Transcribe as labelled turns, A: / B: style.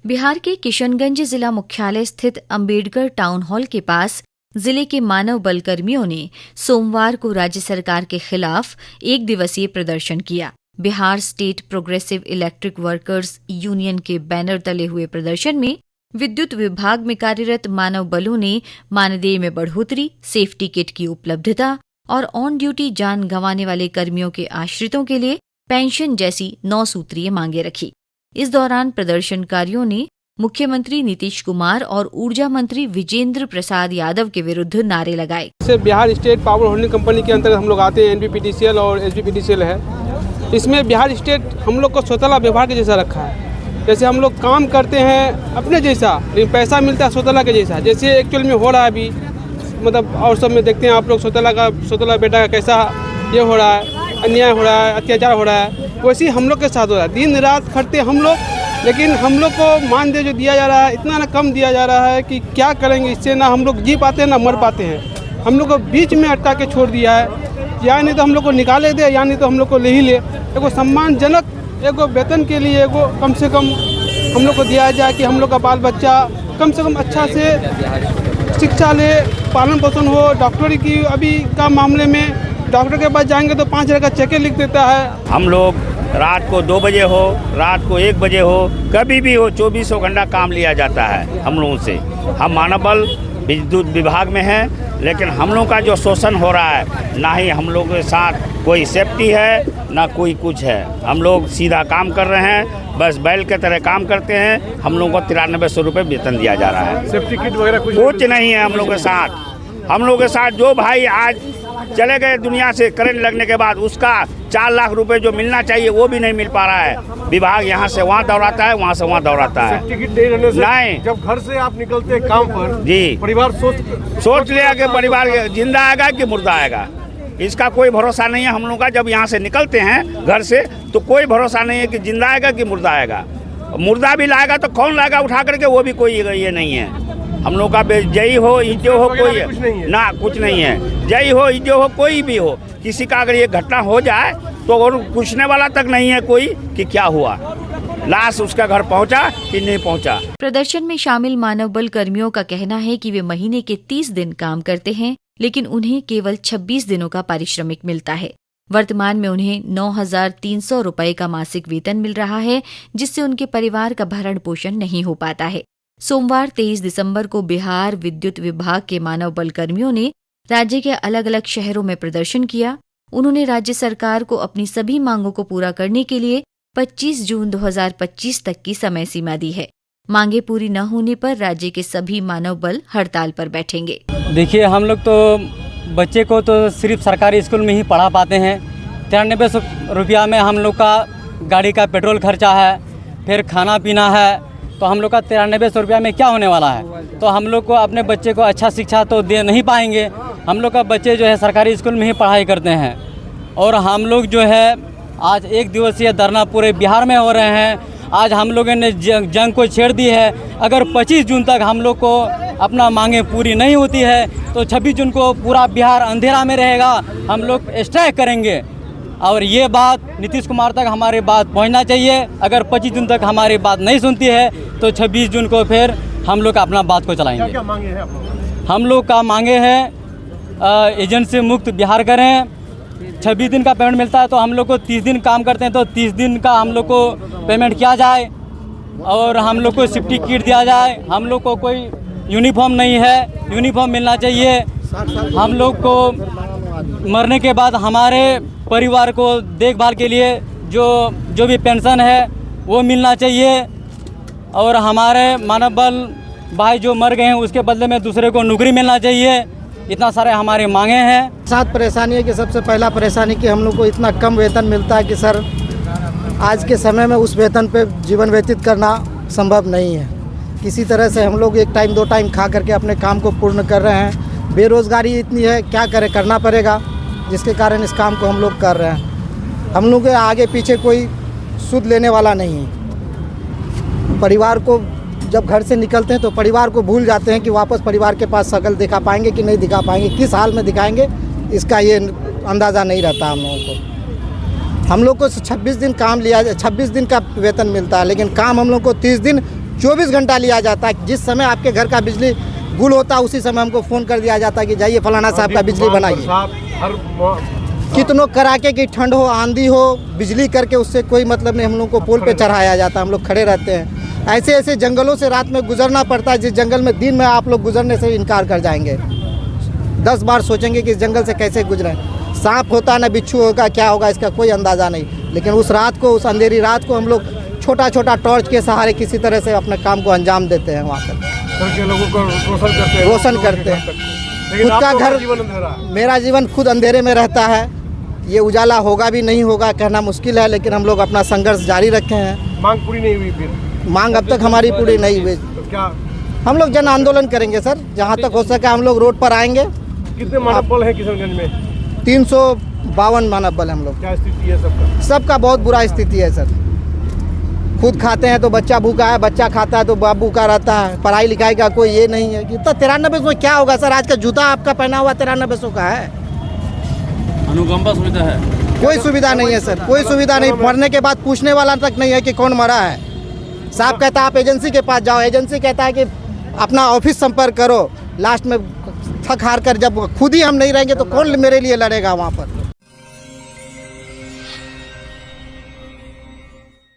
A: बिहार के किशनगंज जिला मुख्यालय स्थित अंबेडकर टाउन हॉल के पास जिले के मानव बल कर्मियों ने सोमवार को राज्य सरकार के खिलाफ एक दिवसीय प्रदर्शन किया। Bihar state progressive electric workers union के बैनर तले हुए प्रदर्शन में विद्युत विभाग में कार्यरत मानव बलों ने मानदेय में बढ़ोतरी, सेफ्टी किट की उपलब्धता और ऑन ड्यूटी जान गंवाने वाले कर्मियों के आश्रितों के लिए पेंशन जैसी 9 सूत्रीय मांगे रखी। इस दौरान प्रदर्शनकारियों ने मुख्यमंत्री नीतीश कुमार और ऊर्जा मंत्री विजेंद्र प्रसाद यादव के विरुद्ध नारे लगाए।
B: Bihar state power holding company के अंतर्गत हम लोग आते हैं। एनपीपीडीसीएल और एचपीडीसीएल है। इसमें बिहार स्टेट हम लोग को स्वतंत्र विभाग के जैसा रखा है। जैसे हम लोग काम करते हैं अपने जैसा, लेकिन पैसा मिलता है स्वतंत्र के जैसा। जैसे एक्चुअल में हो रहा है अभी, मतलब और सब में देखते हैं आप लोग स्वतंत्र बेटा का कैसा ये हो रहा है, अन्याय हो रहा है, अत्याचार हो रहा है, वैसे ही हम लोग के साथ हो रहा है। दिन रात खटते हम लोग, लेकिन हम लोग को मानदेय जो दिया जा रहा है इतना ना कम दिया जा रहा है कि क्या करेंगे। इससे ना हम लोग जी पाते हैं ना मर पाते हैं। हम लोग को बीच में अटका के छोड़ दिया है। या नहीं तो हम लोग को निकाले दे, या नहीं तो हम लोग को ले ही ले। एगो सम्मानजनक एगो वेतन के लिए एगो कम से कम हम लोग को दिया जाए कि हम लोग का बाल बच्चा कम से कम अच्छा से शिक्षा ले, पालन पोषण हो। डॉक्टरी की अभी का मामले में डॉक्टर के पास जाएंगे तो 5,000 का चेक लिख देता है।
C: हम लोग रात को 2 बजे हो, रात को 1 बजे हो, कभी भी हो, 24 घंटा काम लिया जाता है हम लोगों से। हम मानव बल विद्युत विभाग में हैं, लेकिन हम लोग का जो शोषण हो रहा है, ना ही हम लोग के साथ कोई सेफ्टी है ना कोई कुछ है। हम लोग सीधा काम कर रहे हैं, बस बैल के तरह काम करते हैं। हम लोगों को 9300 रुपये वेतन दिया जा रहा है।
B: सेफ्टी किट वगैरह
C: कुछ नहीं है हम लोग के साथ। हम लोग के साथ जो भाई आज चले गए दुनिया से करंट लगने के बाद, उसका 4 लाख रुपए जो मिलना चाहिए वो भी नहीं मिल पा रहा है। विभाग यहाँ से वहाँ दौड़ाता है, वहाँ से वहाँ दौड़ाता है।
B: नहीं, जब घर से आप निकलते हैं काम पर
C: जी,
B: परिवार
C: सोच लिया कि परिवार जिंदा आएगा कि मुर्दा आएगा, इसका कोई भरोसा नहीं है हम लोग का। जब यहाँ से निकलते हैं घर से तो कोई भरोसा नहीं है कि जिंदा आएगा कि मुर्दा आएगा। मुर्दा भी लाएगा तो कौन लाएगा उठा करके, वो भी कोई ये नहीं है। हम लोग का जय हो इज्जो हो कोई ना, कुछ नहीं है। जय हो इज्जो हो कोई भी हो, किसी का अगर ये घटना हो जाए तो और पूछने वाला तक नहीं है कोई कि क्या हुआ, लाश उसका घर पहुंचा कि नहीं पहुंचा।
A: प्रदर्शन में शामिल मानव बल कर्मियों का कहना है कि वे महीने के 30 दिन काम करते हैं, लेकिन उन्हें केवल 26 दिनों का पारिश्रमिक मिलता है। वर्तमान में उन्हें 9,300 रुपए का मासिक वेतन मिल रहा है, जिससे उनके परिवार का भरण पोषण नहीं हो पाता है। सोमवार 23 दिसंबर को बिहार विद्युत विभाग के मानव बल कर्मियों ने राज्य के अलग अलग शहरों में प्रदर्शन किया। उन्होंने राज्य सरकार को अपनी सभी मांगों को पूरा करने के लिए 25 जून 2025 तक की समय सीमा दी है। मांगे पूरी न होने पर राज्य के सभी मानव बल हड़ताल पर बैठेंगे।
D: देखिए, हम लोग तो बच्चे को तो सिर्फ सरकारी स्कूल में ही पढ़ा पाते हैं। 9300 रुपया में हम लोग का गाड़ी का पेट्रोल खर्चा है, फिर खाना पीना है, तो हम लोग का 9300 रुपया में क्या होने वाला है। तो हम लोग को अपने बच्चे को अच्छा शिक्षा तो दे नहीं पाएंगे। हम लोग का बच्चे जो है सरकारी स्कूल में ही पढ़ाई करते हैं। और हम लोग जो है आज 1 दिवसीय धरना पूरे बिहार में हो रहे हैं। आज हम लोगों ने जंग को छेड़ दी है। अगर 25 जून तक हम लोग को अपना मांगे पूरी नहीं होती है तो 26 जून को पूरा बिहार अंधेरा में रहेगा। हम लोग स्ट्राइक करेंगे और ये बात नीतीश कुमार तक हमारी बात पहुंचना चाहिए। अगर 25 जून तक हमारी बात नहीं सुनती है तो 26 जून को फिर हम लोग अपना बात को चलाएंगे।
B: क्या मांगे हैं आप लोग?
D: हम लोग का मांगे हैं एजेंट से मुक्त बिहार करें। 26 दिन का पेमेंट मिलता है तो हम लोग को 30 दिन काम करते हैं तो 30 दिन का हम लोग को पेमेंट किया जाए और हम लोग को सेफ्टी किट दिया जाए। हम लोग को कोई यूनिफॉर्म नहीं है, यूनिफॉर्म मिलना चाहिए। हम लोग को मरने के बाद हमारे परिवार को देखभाल के लिए जो भी पेंशन है वो मिलना चाहिए। और हमारे मानव बल भाई जो मर गए हैं उसके बदले में दूसरे को नौकरी मिलना चाहिए। इतना सारे हमारे मांगे हैं।
E: साथ परेशानी है कि सबसे पहला परेशानी कि हम लोग को इतना कम वेतन मिलता है कि सर आज के समय में उस वेतन पे जीवन व्यतीत करना संभव नहीं है। किसी तरह से हम लोग 1 टाइम 2 टाइम खा करके अपने काम को पूर्ण कर रहे हैं। बेरोज़गारी इतनी है, क्या करें, करना पड़ेगा, जिसके कारण इस काम को हम लोग कर रहे हैं। हम लोग के आगे पीछे कोई सुध लेने वाला नहीं है। परिवार को जब घर से निकलते हैं तो परिवार को भूल जाते हैं कि वापस परिवार के पास शकल दिखा पाएंगे कि नहीं दिखा पाएंगे, किस हाल में दिखाएंगे इसका ये अंदाज़ा नहीं रहता हम लोगों को। हम लोग को 26 दिन काम लिया, 26 दिन का वेतन मिलता है, लेकिन काम हम लोग को 30 दिन 24 घंटा लिया जाता है। जिस समय आपके घर का बिजली गुल होता है उसी समय हमको फ़ोन कर दिया जाता है कि जाइए फलाना साहब का बिजली बनाइए। कितनों कड़ाके की ठंड हो, आंधी हो, बिजली करके उससे कोई मतलब नहीं। हम लोग को पोल पे चढ़ाया जाता है, हम लोग खड़े रहते हैं। ऐसे ऐसे जंगलों से रात में गुजरना पड़ता है जिस जंगल में दिन में आप लोग गुजरने से इनकार कर जाएंगे। 10 बार सोचेंगे कि इस जंगल से कैसे गुजरें। सांप होता ना बिच्छू होगा, क्या होगा इसका कोई अंदाज़ा नहीं। लेकिन उस रात को, उस अंधेरी रात को हम लोग छोटा छोटा टॉर्च के सहारे किसी तरह से अपने काम को अंजाम देते हैं। वहाँ पर
F: लोगों को
E: रोशन करते हैं। खुद का घर, मेरा जीवन खुद अंधेरे में रहता है। ये उजाला होगा भी नहीं होगा कहना मुश्किल है, लेकिन हम लोग अपना संघर्ष जारी रखे हैं।
F: मांग पूरी नहीं हुई फिर?
E: मांग अब तक हमारी पूरी नहीं हुई।
F: तो क्या
E: हम लोग जन आंदोलन करेंगे सर, जहाँ तक हो सके हम लोग रोड पर आएंगे।
F: कितने मानव बल है किशनगंज में?
E: 352 मानव बल हम लोग।
F: क्या स्थिति है सबका?
E: सबका बहुत बुरा स्थिति है सर। खुद खाते हैं तो बच्चा भूखा है, बच्चा खाता है तो बाप भूखा रहता है। पढ़ाई लिखाई का कोई ये नहीं है। इतना 9300 क्या होगा सर? आज का जूता आपका पहना हुआ 9300 का है।
D: अनुकंपा सुविधा है?
E: कोई सुविधा नहीं है सर, कोई सुविधा नहीं। मरने के बाद पूछने वाला तक नहीं है कि कौन मरा है। साहब कहता है आप एजेंसी के पास जाओ, एजेंसी कहता है कि अपना ऑफिस संपर्क करो। लास्ट में थक हार कर जब खुद ही हम नहीं रहेंगे तो कौन मेरे लिए लड़ेगा वहाँ पर।